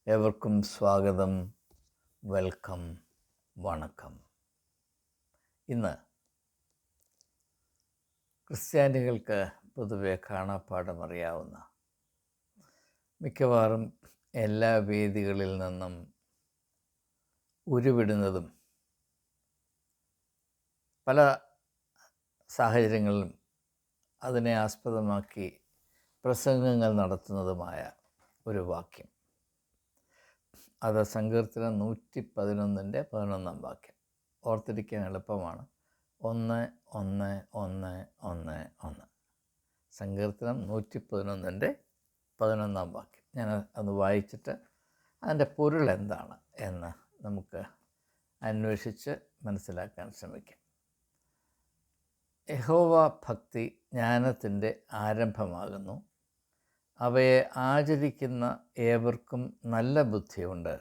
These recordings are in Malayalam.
ഏവർക്കും സ്വാഗതം, വെൽക്കം, വണക്കം. ഇന്ന് ക്രിസ്ത്യാനികൾക്ക് പൊതുവെ കാണാപ്പാടമറിയാവുന്ന, മിക്കവാറും എല്ലാ വേദികളിൽ നിന്നും ഉരുവിടുന്നതും പല സാഹചര്യങ്ങളിലും അതിനെ ആസ്പദമാക്കി പ്രസംഗങ്ങൾ നടത്തുന്നതുമായ ഒരു വാക്യം. അത് സങ്കീർത്തനം 111 വാക്യം. ഓർത്തിരിക്കാൻ എളുപ്പമാണ്. 1-1-1-1-1. സങ്കീർത്തനം 111 വാക്യം. ഞാൻ അത് വായിച്ചിട്ട് അതിൻ്റെ പൊരുൾ എന്താണ് എന്ന് നമുക്ക് അന്വേഷിച്ച് മനസ്സിലാക്കാൻ ശ്രമിക്കാം. യഹോവ ഭക്തി ജ്ഞാനത്തിൻ്റെ ആരംഭമാകുന്നു. അവയെ ആചരിക്കുന്ന ഏവർക്കും നല്ല ബുദ്ധിയുണ്ട്.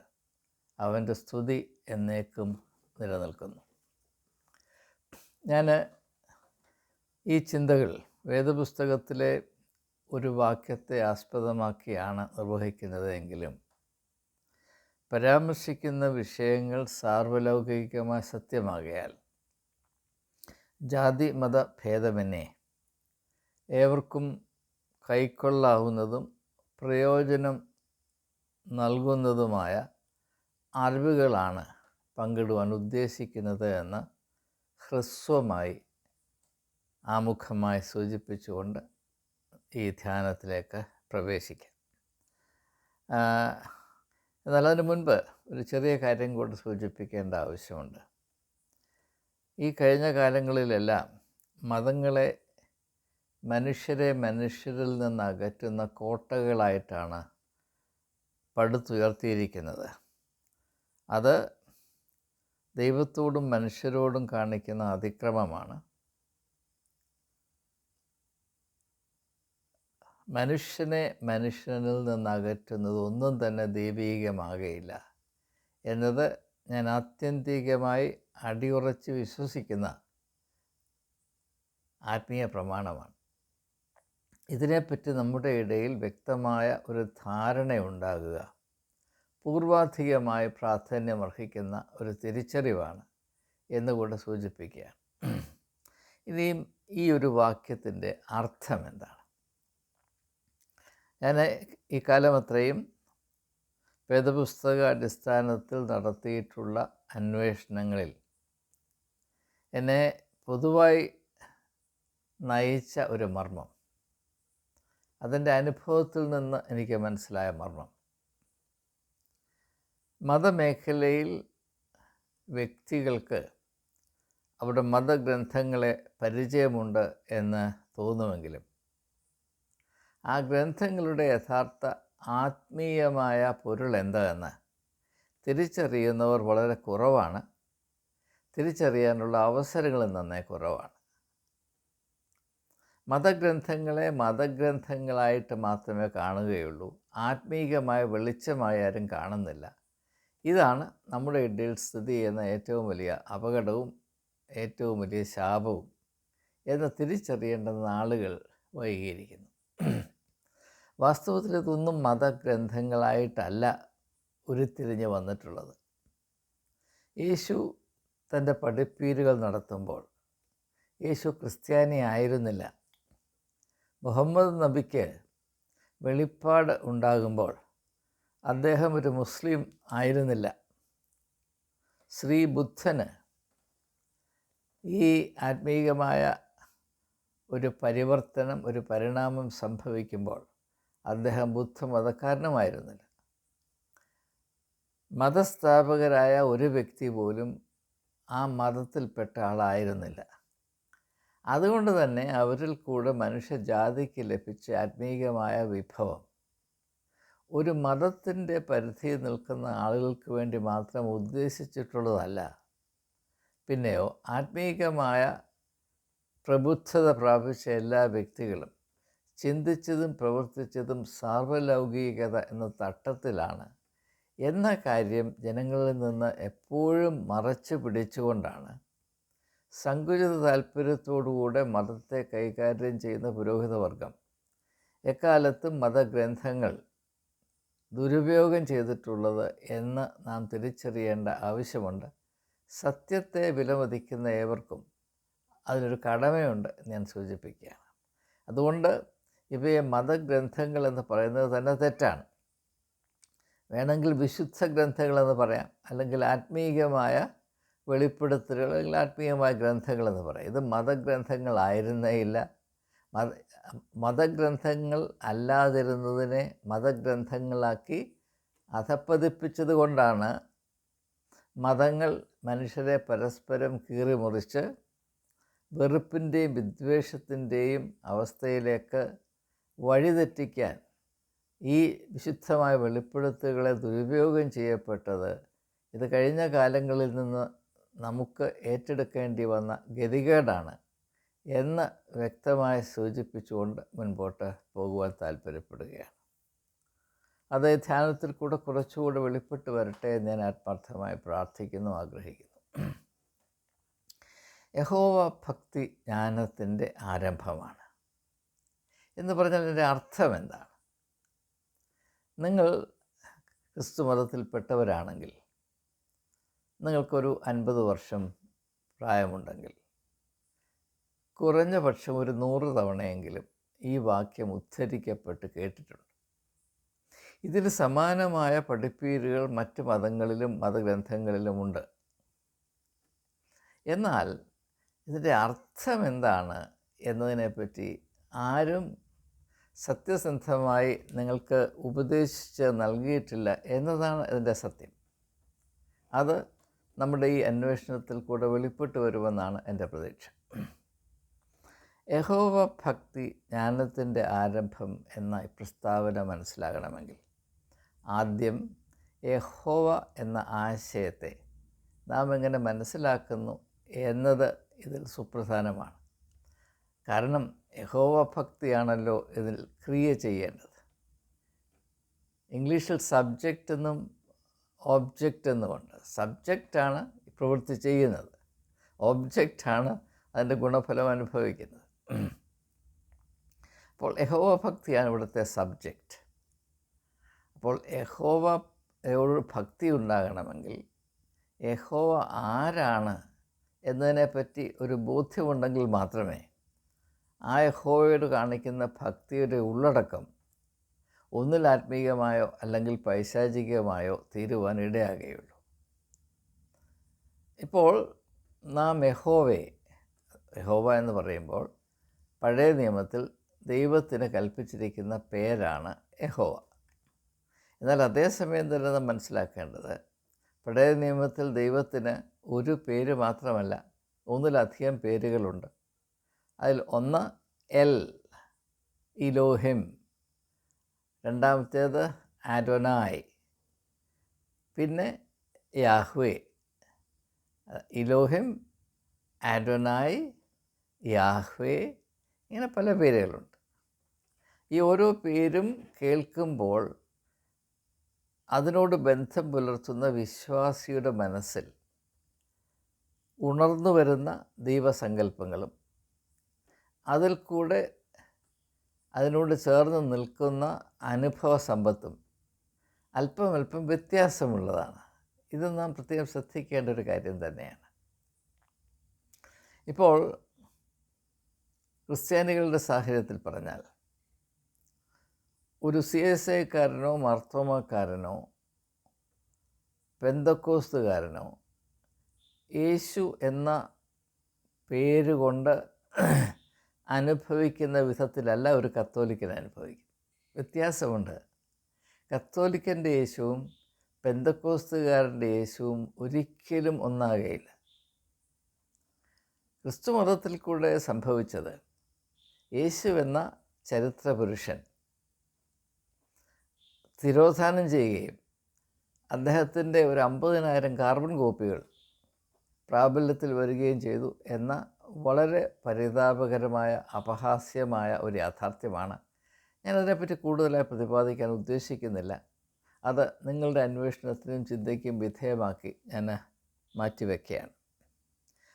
അവൻ്റെ സ്തുതി എന്നേക്കും നിലനിൽക്കുന്നു. ഞാൻ ഈ ചിന്തകൾ വേദപുസ്തകത്തിലെ ഒരു വാക്യത്തെ ആസ്പദമാക്കിയാണ് നിർവഹിക്കുന്നത് എങ്കിലും പരാമർശിക്കുന്ന വിഷയങ്ങൾ സാർവലൗകികമായ സത്യമാകയാൽ ജാതി മത ഭേദമന്യേ ഏവർക്കും കൈക്കൊള്ളാവുന്നതും പ്രയോജനം നൽകുന്നതുമായ അറിവുകളാണ് പങ്കിടുവാൻ ഉദ്ദേശിക്കുന്നത് എന്ന് ഹ്രസ്വമായി ആമുഖമായി സൂചിപ്പിച്ചുകൊണ്ട് ഈ ധ്യാനത്തിലേക്ക് പ്രവേശിക്കാം. എന്നാൽ അതിന് മുൻപ് ഒരു ചെറിയ കാര്യം കൂടി സൂചിപ്പിക്കേണ്ട ആവശ്യമുണ്ട്. ഈ കഴിഞ്ഞ കാലങ്ങളിലെല്ലാം മതങ്ങളെ മനുഷ്യരിൽ നിന്ന് അകറ്റുന്ന കോട്ടകളായിട്ടാണ് പടുത്തുയർത്തിയിരിക്കുന്നത്. അത് ദൈവത്തോടും മനുഷ്യരോടും കാണിക്കുന്ന അതിക്രമമാണ്. മനുഷ്യനിൽ നിന്ന് അകറ്റുന്നത് ഒന്നും തന്നെ ദൈവീകമാകുകയില്ല എന്നത് ഞാൻ ആത്യന്തികമായി അടിയുറച്ച് വിശ്വസിക്കുന്ന ആത്മീയ പ്രമാണമാണ്. ഇതിനെപ്പറ്റി നമ്മുടെ ഇടയിൽ വ്യക്തമായ ഒരു ധാരണയുണ്ടാകുക പൂർവാധികമായി പ്രാധാന്യമർഹിക്കുന്ന ഒരു തിരിച്ചറിവാണ് എന്നുകൂടെ സൂചിപ്പിക്കുകയാണ്. ഇനിയും ഈ ഒരു വാക്യത്തിൻ്റെ അർത്ഥം എന്താണ്? ഞാൻ ഈ കാലം അത്രയും വേദപുസ്തക അടിസ്ഥാനത്തിൽ നടത്തിയിട്ടുള്ള അന്വേഷണങ്ങളിൽ എന്നെ പൊതുവായി നയിച്ച ഒരു മർമ്മം, അതിൻ്റെ അനുഭവത്തിൽ നിന്ന് എനിക്ക് മനസ്സിലായ മർമ്മം, മതമേഖലയിൽ വ്യക്തികൾക്ക് അവിടെ മതഗ്രന്ഥങ്ങളെ പരിചയമുണ്ട് എന്ന് തോന്നുമെങ്കിലും ആ ഗ്രന്ഥങ്ങളുടെ യഥാർത്ഥ ആത്മീയമായ പൊരുൾ എന്താണെന്ന് തിരിച്ചറിയുന്നവർ വളരെ കുറവാണ്. തിരിച്ചറിയാനുള്ള അവസരങ്ങളും നന്നേ കുറവാണ്. മതഗ്രന്ഥങ്ങളെ മതഗ്രന്ഥങ്ങളായിട്ട് മാത്രമേ കാണുകയുള്ളൂ. ആത്മീയമായ വെളിച്ചമായി ആരും കാണുന്നില്ല. ഇതാണ് നമ്മുടെ ഇടയിൽ സ്ഥിതി ചെയ്യുന്ന ഏറ്റവും വലിയ അപകടവും ഏറ്റവും വലിയ ശാപവും എന്ന് തിരിച്ചറിയേണ്ട നാളുകൾ വൈകിയിരിക്കുന്നു. വാസ്തവത്തിൽ ഇതൊന്നും മതഗ്രന്ഥങ്ങളായിട്ടല്ല ഉരുത്തിരിഞ്ഞ് വന്നിട്ടുള്ളത്. യേശു തൻ്റെ പഠിപ്പീരുകൾ നടത്തുമ്പോൾ യേശു ക്രിസ്ത്യാനി ആയിരുന്നില്ല. മുഹമ്മദ് നബിക്ക് വെളിപ്പാട് ഉണ്ടാകുമ്പോൾ അദ്ദേഹം ഒരു മുസ്ലിം ആയിരുന്നില്ല. ശ്രീ ബുദ്ധന് ഈ ആത്മീയമായ ഒരു പരിവർത്തനം, ഒരു പരിണാമം സംഭവിക്കുമ്പോൾ അദ്ദേഹം ബുദ്ധമതക്കാരനുമായിരുന്നില്ല. മതസ്ഥാപകരായ ഒരു വ്യക്തി പോലും ആ മതത്തിൽപ്പെട്ട ആളായിരുന്നില്ല. അതുകൊണ്ട് തന്നെ അവരിൽ കൂടെ മനുഷ്യജാതിക്ക് ലഭിച്ച ആത്മീയമായ വിഭവം ഒരു മതത്തിൻ്റെ പരിധിയിൽ നിൽക്കുന്ന ആളുകൾക്ക് വേണ്ടി മാത്രം ഉദ്ദേശിച്ചിട്ടുള്ളതല്ല. പിന്നെയോ ആത്മീയമായ പ്രബുദ്ധത പ്രാപിച്ച എല്ലാ വ്യക്തികളും ചിന്തിച്ചതും പ്രവർത്തിച്ചതും സാർവലൗകികത എന്ന തട്ടത്തിലാണ് എന്ന കാര്യം ജനങ്ങളിൽ നിന്ന് എപ്പോഴും മറച്ചു പിടിച്ചുകൊണ്ടാണ് സങ്കുചിത താല്പര്യത്തോടുകൂടെ മതത്തെ കൈകാര്യം ചെയ്യുന്ന പുരോഹിതവർഗം എക്കാലത്തും മതഗ്രന്ഥങ്ങൾ ദുരുപയോഗം ചെയ്തിട്ടുള്ളത് എന്ന് നാം തിരിച്ചറിയേണ്ട ആവശ്യമുണ്ട്. സത്യത്തെ വിലമതിക്കുന്ന ഏവർക്കും അതിനൊരു കടമയുണ്ട് ഞാൻ സൂചിപ്പിക്കുകയാണ്. അതുകൊണ്ട് ഇവയെ മതഗ്രന്ഥങ്ങൾ എന്ന് പറയുന്നത് തന്നെ തെറ്റാണ്. വേണമെങ്കിൽ വിശുദ്ധ ഗ്രന്ഥങ്ങളെന്ന് പറയാം, അല്ലെങ്കിൽ ആത്മീയമായ വെളിപ്പെടുത്തലുകൾ, അല്ലെങ്കിൽ ആത്മീയമായ ഗ്രന്ഥങ്ങളെന്ന് പറയാം. ഇത് മതഗ്രന്ഥങ്ങളായിരുന്നേ ഇല്ല. മതഗ്രന്ഥങ്ങൾ അല്ലാതിരുന്നതിനെ മതഗ്രന്ഥങ്ങളാക്കി അധപ്പതിപ്പിച്ചത് കൊണ്ടാണ് മതങ്ങൾ മനുഷ്യരെ പരസ്പരം കീറിമുറിച്ച് വെറുപ്പിൻ്റെയും വിദ്വേഷത്തിൻ്റെയും അവസ്ഥയിലേക്ക് വഴിതെറ്റിക്കാൻ ഈ വിശുദ്ധമായ വെളിപ്പെടുത്തലുകളെ ദുരുപയോഗം ചെയ്യപ്പെട്ടത്. ഇത് കഴിഞ്ഞ കാലങ്ങളിൽ നിന്ന് നമുക്ക് ഏറ്റെടുക്കേണ്ടി വന്ന ഗതികേടാണ് എന്ന് വ്യക്തമായി സൂചിപ്പിച്ചുകൊണ്ട് മുൻപോട്ട് പോകുവാൻ താല്പര്യപ്പെടുകയാണ്. അത് ധ്യാനത്തിൽ കൂടെ കുറച്ചുകൂടെ വെളിപ്പെട്ട് വരട്ടെ എന്ന് ഞാൻ ആത്മാർത്ഥമായി പ്രാർത്ഥിക്കുന്നു, ആഗ്രഹിക്കുന്നു. യഹോവ ഭക്തി ജ്ഞാനത്തിൻ്റെ ആരംഭമാണ് എന്ന് പറഞ്ഞാൽ അതിൻ്റെ അർത്ഥം എന്താണ്? നിങ്ങൾ ക്രിസ്തു മതത്തിൽപ്പെട്ടവരാണെങ്കിൽ, നിങ്ങൾക്കൊരു 50 വർഷം പ്രായമുണ്ടെങ്കിൽ, കുറഞ്ഞ പക്ഷം ഒരു 100 തവണയെങ്കിലും ഈ വാക്യം ഉദ്ധരിക്കപ്പെട്ട് കേട്ടിട്ടുണ്ട്. ഇതിന് സമാനമായ പഠിപ്പീരുകൾ മറ്റ് മതങ്ങളിലും മതഗ്രന്ഥങ്ങളിലുമുണ്ട്. എന്നാൽ ഇതിൻ്റെ അർത്ഥം എന്താണ് എന്നതിനെപ്പറ്റി ആരും സത്യസന്ധമായി നിങ്ങൾക്ക് ഉപദേശിച്ച് നൽകിയിട്ടില്ല എന്നതാണ് ഇതിൻ്റെ സത്യം. അത് നമ്മുടെ ഈ അന്വേഷണത്തിൽ കൂടെ വെളിപ്പെട്ട് വരുമെന്നാണ് എൻ്റെ പ്രതീക്ഷ. യഹോവ ഭക്തി ജ്ഞാനത്തിൻ്റെ ആരംഭം എന്ന പ്രസ്താവന മനസ്സിലാകണമെങ്കിൽ ആദ്യം യഹോവ എന്ന ആശയത്തെ നാം എങ്ങനെ മനസ്സിലാക്കുന്നു എന്നത് ഇതിൽ സുപ്രധാനമാണ്. കാരണം യഹോവ ഭക്തിയാണല്ലോ ഇതിൽ ക്രിയ ചെയ്യേണ്ടത്. ഇംഗ്ലീഷിൽ സബ്ജക്റ്റ് എന്നും ഓബ്ജക്റ്റ് എന്നുമുണ്ട്. സബ്ജക്റ്റാണ് പ്രവൃത്തി ചെയ്യുന്നത്, ഓബ്ജക്റ്റാണ് അതിൻ്റെ ഗുണഫലം അനുഭവിക്കുന്നത്. അപ്പോൾ യഹോവ ഭക്തിയാണ് ഇവിടുത്തെ സബ്ജക്റ്റ്. അപ്പോൾ യഹോവയോട് ഭക്തി ഉണ്ടാകണമെങ്കിൽ യഹോവ ആരാണ് എന്നതിനെപ്പറ്റി ഒരു ബോധ്യമുണ്ടെങ്കിൽ മാത്രമേ ആ യഹോവയോട് കാണിക്കുന്ന ഭക്തിയുടെ ഉള്ളടക്കം ഒന്നിൽ ആത്മീയമായോ അല്ലെങ്കിൽ പൈശാചികമായോ തീരുവാൻ ഇടയാകുകയുള്ളൂ. ഇപ്പോൾ നാം യഹോവ എന്ന് പറയുമ്പോൾ പഴയ നിയമത്തിൽ ദൈവത്തിന് കൽപ്പിച്ചിരിക്കുന്ന പേരാണ് യഹോവ. എന്നാൽ അതേസമയം തന്നെ നാം മനസ്സിലാക്കേണ്ടത്, പഴയ നിയമത്തിൽ ദൈവത്തിന് ഒരു പേര് മാത്രമല്ല, ഒന്നിലധികം പേരുകളുണ്ട്. അതിൽ ഒന്ന് എൽ, ഇലോഹിം, രണ്ടാമത്തേത് ആഡോനായ്, പിന്നെ യാഹ്വേ. ഇലോഹിം, ആഡോനായ്, യാഹ്വേ, ഇങ്ങനെ പല പേരുകളുണ്ട്. ഈ ഓരോ പേരും കേൾക്കുമ്പോൾ അതിനോട് ബന്ധം പുലർത്തുന്ന വിശ്വാസിയുടെ മനസ്സിൽ ഉണർന്നു വരുന്ന ദൈവസങ്കല്പങ്ങളും അതിൽ കൂടെ അതിനോട് ചേർന്ന് നിൽക്കുന്ന അനുഭവ സമ്പത്തും അല്പം വ്യത്യാസമുള്ളതാണ്. ഇത് നാം പ്രത്യേകം ശ്രദ്ധിക്കേണ്ട ഒരു കാര്യം തന്നെയാണ്. ഇപ്പോൾ ക്രിസ്ത്യാനികളുടെ സാഹചര്യത്തിൽ പറഞ്ഞാൽ, ഒരു CSIക്കാരനോ മാർത്തോമാക്കാരനോ പെന്തക്കോസ്തുകാരനോ യേശു എന്ന പേരുകൊണ്ട് അനുഭവിക്കുന്ന വിധത്തിലല്ല ഒരു കത്തോലിക്കൻ അനുഭവിക്കും. വ്യത്യാസമുണ്ട്. കത്തോലിക്കൻ്റെ യേശുവും പെന്തക്കോസ്തുകാരൻ്റെ യേശുവും ഒരിക്കലും ഒന്നാകുകയില്ല. ക്രിസ്തു മതത്തിൽ കൂടെ സംഭവിച്ചത്, യേശു എന്ന ചരിത്ര പുരുഷൻ തിരോധാനം ചെയ്യുകയും അദ്ദേഹത്തിൻ്റെ ഒരു 50,000 കാർബൺ കോപ്പികൾ പ്രാബല്യത്തിൽ വരികയും ചെയ്തു എന്ന വളരെ പരിതാപകരമായ അപഹാസ്യമായ ഒരു യാഥാർത്ഥ്യമാണ്. ഞാനതിനെപ്പറ്റി കൂടുതലായി പ്രതിപാദിക്കാൻ ഉദ്ദേശിക്കുന്നില്ല. അത് നിങ്ങളുടെ അന്വേഷണത്തിനും ചിന്തയ്ക്കും വിധേയമാക്കി ഞാൻ മാറ്റിവെക്കുകയാണ്.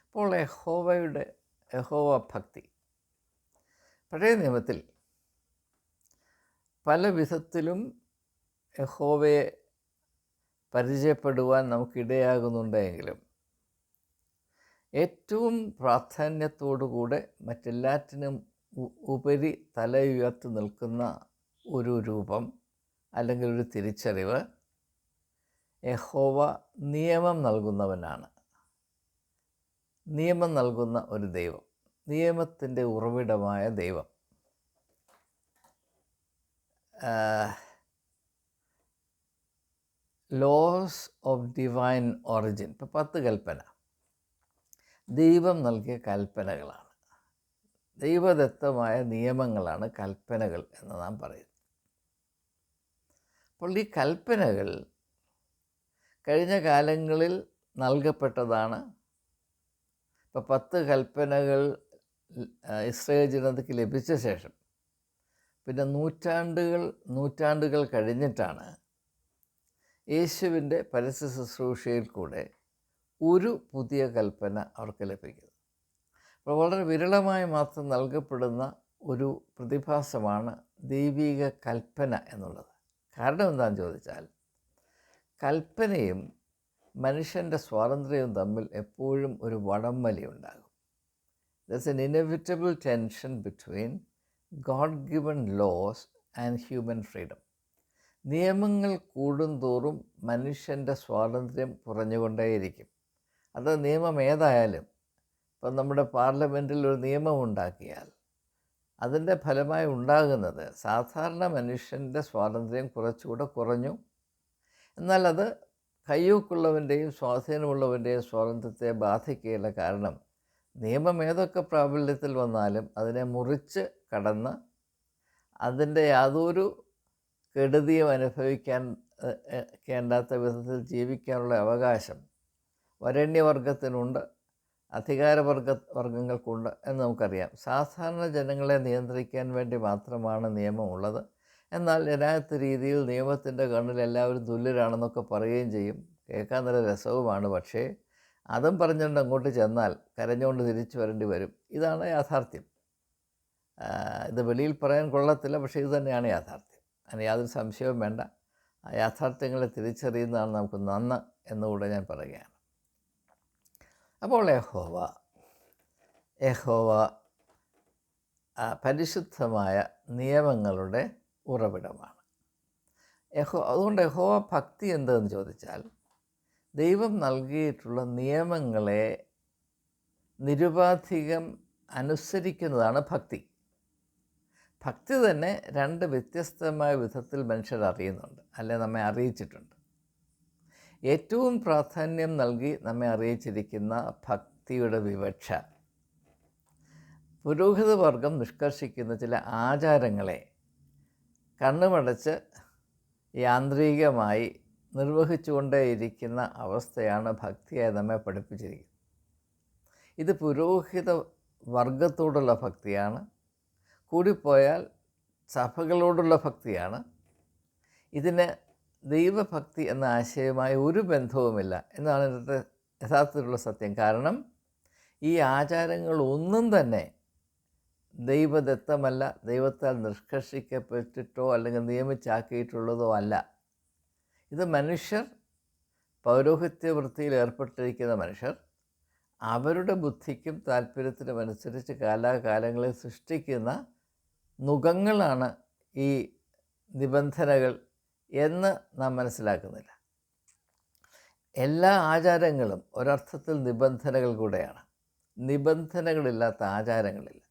അപ്പോൾ യഹോവ ഭക്തി പഴയ നിയമത്തിൽ പല വിധത്തിലും യഹോവയെ പരിചയപ്പെടുവാൻ നമുക്കിടയാകുന്നുണ്ടെങ്കിലും ഏറ്റവും പ്രാധാന്യത്തോടുകൂടെ മറ്റെല്ലാറ്റിനും ഉപരി തല ഉയർത്തി നിൽക്കുന്ന ഒരു രൂപം അല്ലെങ്കിൽ ഒരു തിരിച്ചറിവ്, യഹോവ നിയമം നൽകുന്നവനാണ്. നിയമം നൽകുന്ന ഒരു ദൈവം, നിയമത്തിൻ്റെ ഉറവിടമായ ദൈവം. Laws of divine origin. ഇപ്പോൾ 10 കൽപ്പന ദൈവം നൽകിയ കൽപ്പനകളാണ്, ദൈവദത്തമായ നിയമങ്ങളാണ് കൽപ്പനകൾ എന്ന് നാം പറയുന്നു. അപ്പോൾ ഈ കൽപ്പനകൾ കഴിഞ്ഞ കാലങ്ങളിൽ നൽകപ്പെട്ടതാണ്. ഇപ്പോൾ 10 കൽപ്പനകൾ ഇസ്രായേൽ ജനതയ്ക്ക് ലഭിച്ച ശേഷം പിന്നെ നൂറ്റാണ്ടുകൾ കഴിഞ്ഞിട്ടാണ് യേശുവിൻ്റെ പരസ്യ ശുശ്രൂഷയിൽ കൂടെ ഒരു പുതിയ കൽപ്പന അവർക്ക് ലഭിക്കുന്നത്. അപ്പോൾ വളരെ വിരളമായി മാത്രം നൽകപ്പെടുന്ന ഒരു പ്രതിഭാസമാണ് ദൈവിക കൽപ്പന എന്നുള്ളത്. കാരണം എന്താണെന്ന് ചോദിച്ചാൽ, കൽപ്പനയും മനുഷ്യൻ്റെ സ്വാതന്ത്ര്യവും തമ്മിൽ എപ്പോഴും ഒരു വടംവലി ഉണ്ടാകും. There's an inevitable tension between God given laws and human freedom. നിയമങ്ങൾ കൂടുന്തോറും മനുഷ്യൻ്റെ സ്വാതന്ത്ര്യം കുറഞ്ഞുകൊണ്ടേയിരിക്കും. അത് നിയമം ഏതായാലും, ഇപ്പം നമ്മുടെ പാർലമെൻറ്റിൽ ഒരു നിയമം ഉണ്ടാക്കിയാൽ അതിൻ്റെ ഫലമായി ഉണ്ടാകുന്നത് സാധാരണ മനുഷ്യൻ്റെ സ്വാതന്ത്ര്യം കുറച്ചുകൂടെ കുറഞ്ഞു. എന്നാൽ അത് കയ്യൂക്കുള്ളവൻ്റെയും സ്വാധീനമുള്ളവൻ്റെയും സ്വാതന്ത്ര്യത്തെ ബാധിക്കുകയില്ല. കാരണം നിയമം ഏതൊക്കെ പ്രാബല്യത്തിൽ വന്നാലും അതിനെ മുറിച്ച് കടന്ന് അതിൻ്റെ യാതൊരു കെടുതിയും അനുഭവിക്കേണ്ടാത്ത വിധത്തിൽ ജീവിക്കാനുള്ള അവകാശം വരേണ്യവർഗത്തിനുണ്ട്, വർഗങ്ങൾക്കുണ്ട് എന്ന് നമുക്കറിയാം. സാധാരണ ജനങ്ങളെ നിയന്ത്രിക്കാൻ വേണ്ടി മാത്രമാണ് നിയമമുള്ളത്. എന്നാൽ ജനായത്ത രീതിയിൽ നിയമത്തിൻ്റെ കണ്ണിൽ എല്ലാവരും തുല്യരാണെന്നൊക്കെ പറയുകയും ചെയ്യും. കേൾക്കാൻ നല്ല രസവുമാണ്. പക്ഷേ അതും പറഞ്ഞുകൊണ്ട് അങ്ങോട്ട് ചെന്നാൽ കരഞ്ഞുകൊണ്ട് തിരിച്ചു വരേണ്ടി വരും. ഇതാണ് യാഥാർത്ഥ്യം. ഇത് വെളിയിൽ പറയാൻ കൊള്ളത്തില്ല, പക്ഷേ ഇത് തന്നെയാണ് യാഥാർത്ഥ്യം. അതിന് യാതൊരു സംശയവും വേണ്ട. ആ യാഥാർത്ഥ്യങ്ങളെ തിരിച്ചറിയുന്നതാണ് നമുക്ക് നന്ന് എന്നുകൂടെ ഞാൻ പറയുകയാണ്. അപ്പോൾ യഹോവ പരിശുദ്ധമായ നിയമങ്ങളുടെ ഉറവിടമാണ്. അതുകൊണ്ട് യഹോവ ഭക്തി എന്തെന്ന് ചോദിച്ചാൽ, ദൈവം നൽകിയിട്ടുള്ള നിയമങ്ങളെ നിരുപാധികം അനുസരിക്കുന്നതാണ് ഭക്തി. ഭക്തി തന്നെ 2 വ്യത്യസ്തമായ വിധത്തിൽ മനുഷ്യർ അറിയുന്നുണ്ട്, അല്ലെ നമ്മെ അറിയിച്ചിട്ടുണ്ട്. ഏറ്റവും പ്രാധാന്യം നൽകി നമ്മെ അറിയിച്ചിരിക്കുന്ന ഭക്തിയുടെ വിവക്ഷ പുരോഹിത വർഗം നിഷ്കർഷിക്കുന്ന ചില ആചാരങ്ങളെ കണ്ണുമടച്ച് യാന്ത്രികമായി നിർവഹിച്ചുകൊണ്ടേയിരിക്കുന്ന അവസ്ഥയാണ് ഭക്തിയായി നമ്മെ പഠിപ്പിച്ചിരിക്കുന്നത്. ഇത് പുരോഹിത വർഗത്തോടുള്ള ഭക്തിയാണ്. കൂടിപ്പോയാൽ സഭകളോടുള്ള ഭക്തിയാണ്. ഇതിന് ദൈവഭക്തി എന്ന ആശയവുമായി ഒരു ബന്ധവുമില്ല എന്നാണ് ഇന്നത്തെ യഥാർത്ഥത്തിലുള്ള സത്യം. കാരണം ഈ ആചാരങ്ങളൊന്നും തന്നെ ദൈവദത്തമല്ല, ദൈവത്താൽ നിഷ്കർഷിക്കപ്പെട്ടിട്ടോ അല്ലെങ്കിൽ നിയമിച്ചാക്കിയിട്ടുള്ളതോ അല്ല. ഇത് മനുഷ്യർ, പൗരോഹിത്യ വൃത്തിയിൽ ഏർപ്പെട്ടിരിക്കുന്ന മനുഷ്യർ അവരുടെ ബുദ്ധിക്കും താല്പര്യത്തിനും അനുസരിച്ച് കാലാകാലങ്ങളിൽ സൃഷ്ടിക്കുന്ന നുകങ്ങളാണ് ഈ നിബന്ധനകൾ എന്ന് നാം മനസ്സിലാക്കുന്നില്ല. എല്ലാ ആചാരങ്ങളും ഒരർത്ഥത്തിൽ നിബന്ധനകൾ കൂടെയാണ്. നിബന്ധനകളില്ലാത്ത ആചാരങ്ങളില്ല.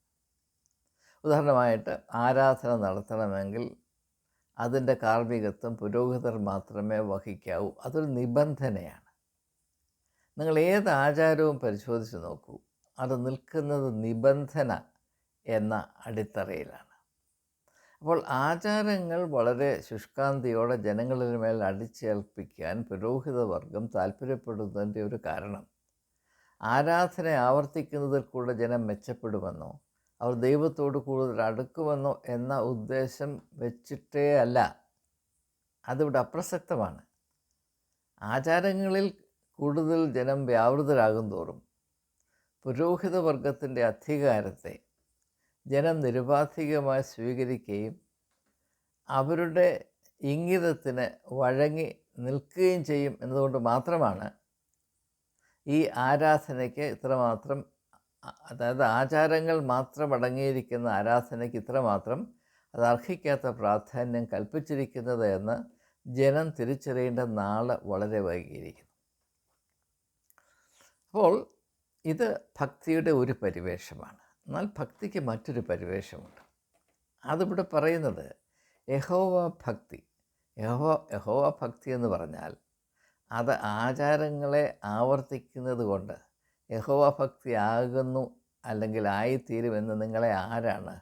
ഉദാഹരണമായിട്ട് ആരാധന നടത്തണമെങ്കിൽ അതിൻ്റെ കാർമ്മികത്വം പുരോഹിതർ മാത്രമേ വഹിക്കാവൂ. അതൊരു നിബന്ധനയാണ്. നിങ്ങൾ ഏത് ആചാരവും പരിശോധിച്ച് നോക്കൂ, അത് നിൽക്കുന്നത് നിബന്ധന എന്ന അടിത്തറയിലാണ്. അപ്പോൾ ആചാരങ്ങൾ വളരെ ശുഷ്കാന്തിയോടെ ജനങ്ങളുടെ മേൽ അടിച്ചേൽപ്പിക്കാൻ പുരോഹിത വർഗം താല്പര്യപ്പെടുന്നതിൻ്റെ ഒരു കാരണം ആരാധന ആവർത്തിക്കുന്നതിൽ കൂടെ ജനം മെച്ചപ്പെടുമെന്നോ അവർ ദൈവത്തോട് കൂടുതൽ അടുക്കുമെന്നോ എന്ന ഉദ്ദേശം വെച്ചിട്ടേ അല്ല. അതിവിടെ അപ്രസക്തമാണ്. ആചാരങ്ങളിൽ കൂടുതൽ ജനം വ്യാപൃതരാകും തോറും പുരോഹിത വർഗത്തിൻ്റെ അധികാരത്തെ ജനം നിരുപാധികമായി സ്വീകരിക്കുകയും അവരുടെ ഇംഗിതത്തിന് വഴങ്ങി നിൽക്കുകയും ചെയ്യും എന്നതുകൊണ്ട് മാത്രമാണ് ഈ ആരാധനയ്ക്ക് ഇത്രമാത്രം, അതായത് ആചാരങ്ങൾ മാത്രം അടങ്ങിയിരിക്കുന്ന ആരാധനയ്ക്ക് ഇത്രമാത്രം അത് അർഹിക്കാത്ത പ്രാധാന്യം കൽപ്പിച്ചിരിക്കുന്നത് എന്ന് ജനം തിരിച്ചറിയേണ്ട നാൾ വളരെ വൈകിയിരിക്കുന്നു. അപ്പോൾ ഇത് ഭക്തിയുടെ ഒരു പരിവേഷമാണ്. എന്നാൽ ഭക്തിക്ക് മറ്റൊരു പരിവേഷമുണ്ട്. അതിവിടെ പറയുന്നത് യഹോവ ഭക്തി. യഹോവ ഭക്തി എന്ന് പറഞ്ഞാൽ അത് ആചാരങ്ങളെ ആവർത്തിക്കുന്നത് കൊണ്ട് യഹോവ ഭക്തി ആകുന്നു അല്ലെങ്കിൽ ആയിത്തീരുമെന്ന് നിങ്ങളെ ആരാണ്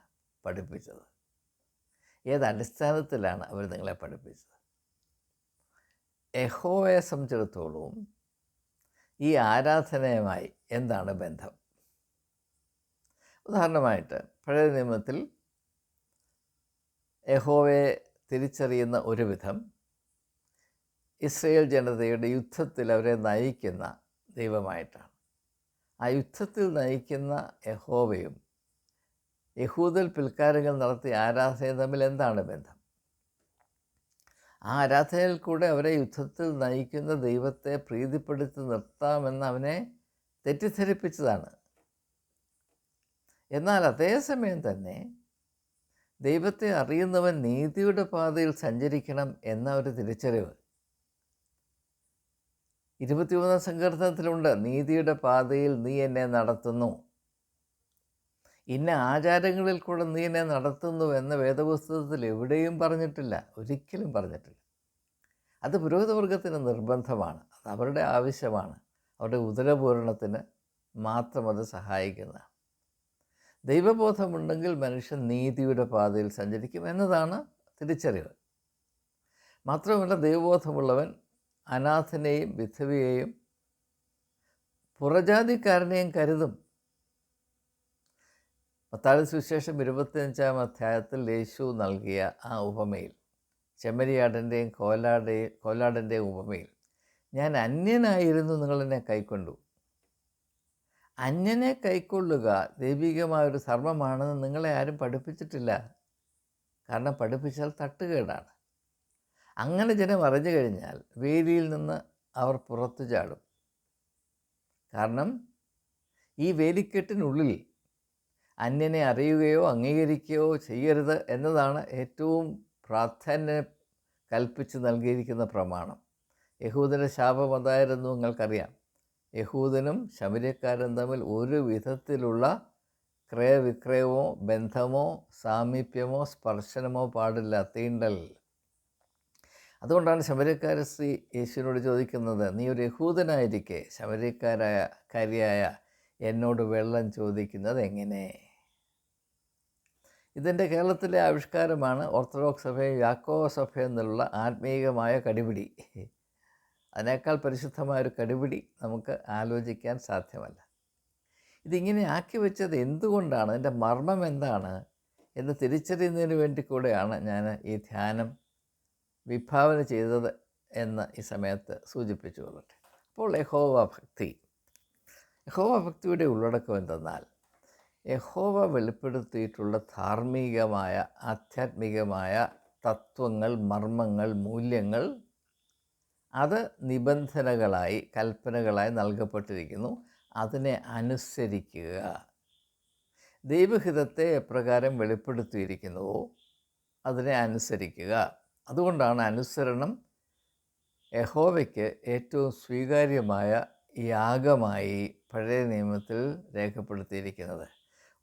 പഠിപ്പിച്ചത്? ഏതടിസ്ഥാനത്തിലാണ് അവർ നിങ്ങളെ പഠിപ്പിച്ചത്? യഹോവയെ സംബന്ധിച്ചിടത്തോളം ഈ ആരാധനയുമായി എന്താണ് ബന്ധം? ഉദാഹരണമായിട്ട് പഴയ നിയമത്തിൽ യഹോവയെ തിരിച്ചറിയുന്ന ഒരു വിധം ഇസ്രായേൽ ജനതയുടെ യുദ്ധത്തിൽ അവരെ നയിക്കുന്ന ദൈവമായിട്ടാണ്. ആ യുദ്ധത്തിൽ നയിക്കുന്ന യഹോവയും യഹൂദൽ പിൽക്കാരങ്ങൾ നടത്തിയ ആരാധനയും തമ്മിൽ എന്താണ് ബന്ധം? ആ ആരാധനയിൽ കൂടെ അവരെ യുദ്ധത്തിൽ നയിക്കുന്ന ദൈവത്തെ പ്രീതിപ്പെടുത്തി നിർത്താമെന്ന് അവനെ തെറ്റിദ്ധരിപ്പിച്ചതാണ്. എന്നാൽ അതേസമയം തന്നെ ദൈവത്തെ അറിയുന്നവൻ നീതിയുടെ പാതയിൽ സഞ്ചരിക്കണം എന്ന ഒരു തിരിച്ചറിവ് 21 സങ്കീർത്തനത്തിലുണ്ട്. നീതിയുടെ പാതയിൽ നീ എന്നെ നടത്തുന്നു. ഇന്ന ആചാരങ്ങളിൽ കൂടെ നീ എന്നെ നടത്തുന്നു എന്ന് വേദപുസ്തകത്തിൽ എവിടെയും പറഞ്ഞിട്ടില്ല, ഒരിക്കലും പറഞ്ഞിട്ടില്ല. അത് പുരോഹിതവർഗത്തിന് നിർബന്ധമാണ്, അത് അവരുടെ ആവശ്യമാണ്, അവരുടെ ഉദരപൂരണത്തിന് മാത്രം അത് സഹായിക്കുന്നതാണ്. ദൈവബോധമുണ്ടെങ്കിൽ മനുഷ്യൻ നീതിയുടെ പാതയിൽ സഞ്ചരിക്കും എന്നതാണ് തിരിച്ചറിവ്. മാത്രമല്ല, ദൈവബോധമുള്ളവൻ അനാഥനെയും വിധവയെയും പുറജാതിക്കാരനെയും കരുതും. മത്തായി സുവിശേഷം 25-ാം അധ്യായത്തിൽ യേശു നൽകിയ ആ ഉപമയിൽ, ചെമ്മരിയാടിൻ്റെയും കോലാടിൻ്റെയും ഉപമയിൽ, ഞാൻ അന്യനായിരുന്നു, നിങ്ങളെന്നെ കൈക്കൊണ്ടു. അന്യനെ കൈക്കൊള്ളുക ദൈവികമായൊരു ധർമ്മമാണെന്ന് നിങ്ങളെ ആരും പഠിപ്പിച്ചിട്ടില്ല. കാരണം പഠിപ്പിച്ചാൽ തട്ടുകേടാണ്. അങ്ങനെ ജനം അറിഞ്ഞു കഴിഞ്ഞാൽ വേലിയിൽ നിന്ന് അവർ പുറത്തു ചാടും. കാരണം ഈ വേലിക്കെട്ടിനുള്ളിൽ അന്യനെ അറിയുകയോ അംഗീകരിക്കുകയോ ചെയ്യരുത് എന്നതാണ് ഏറ്റവും പ്രാധാന്യം കൽപ്പിച്ച് നൽകിയിരിക്കുന്ന പ്രമാണം. യഹൂദൻ്റെ ശാപം അതായിരുന്നു, നിങ്ങൾക്കറിയാം. യഹൂദനും ശമര്യക്കാരും തമ്മിൽ ഒരു വിധത്തിലുള്ള ക്രയവിക്രയമോ ബന്ധമോ സാമീപ്യമോ സ്പർശനമോ പാടില്ല, തീണ്ടൽ. അതുകൊണ്ടാണ് ശമര്യക്കാർ സ്ത്രീ യേശുവിനോട് ചോദിക്കുന്നത്, നീ ഒരു യഹൂദനായിരിക്കെ ശമര്യക്കാരിയായ എന്നോട് വെള്ളം ചോദിക്കുന്നത് എങ്ങനെ? ഇതിൻ്റെ കേരളത്തിലെ ആവിഷ്കാരമാണ് ഓർത്തഡോക്സ് സഭയും യാക്കോബ സഭയും എന്നുള്ള ആത്മീയമായ കടിപിടി. അതിനേക്കാൾ പരിശുദ്ധമായൊരു കടിപിടി നമുക്ക് ആലോചിക്കാൻ സാധ്യമല്ല. ഇതിങ്ങനെ ആക്കി വെച്ചത് എന്തുകൊണ്ടാണ്, അതിൻ്റെ മർമ്മം എന്താണ് എന്ന് തിരിച്ചറിയുന്നതിന് വേണ്ടി കൂടെയാണ് ഞാൻ ഈ ധ്യാനം വിഭാവന ചെയ്തത് എന്ന് ഈ സമയത്ത് സൂചിപ്പിച്ചു കൊള്ളട്ടെ. അപ്പോൾ യഹോവ ഭക്തിയുടെ ഉള്ളടക്കം എന്തെന്നാൽ, യഹോവ വെളിപ്പെടുത്തിയിട്ടുള്ള ധാർമ്മികമായ ആധ്യാത്മികമായ തത്വങ്ങൾ, മർമ്മങ്ങൾ, മൂല്യങ്ങൾ അത് നിബന്ധനകളായി കൽപ്പനകളായി നൽകപ്പെട്ടിരിക്കുന്നു. അതിനെ അനുസരിക്കുക. ദൈവഹിതത്തെ എപ്രകാരം വെളിപ്പെടുത്തിയിരിക്കുന്നുവോ അതിനെ അനുസരിക്കുക. അതുകൊണ്ടാണ് അനുസരണം യഹോവയ്ക്ക് ഏറ്റവും സ്വീകാര്യമായ യാഗമായി പഴയ നിയമത്തിൽ രേഖപ്പെടുത്തിയിരിക്കുന്നത്.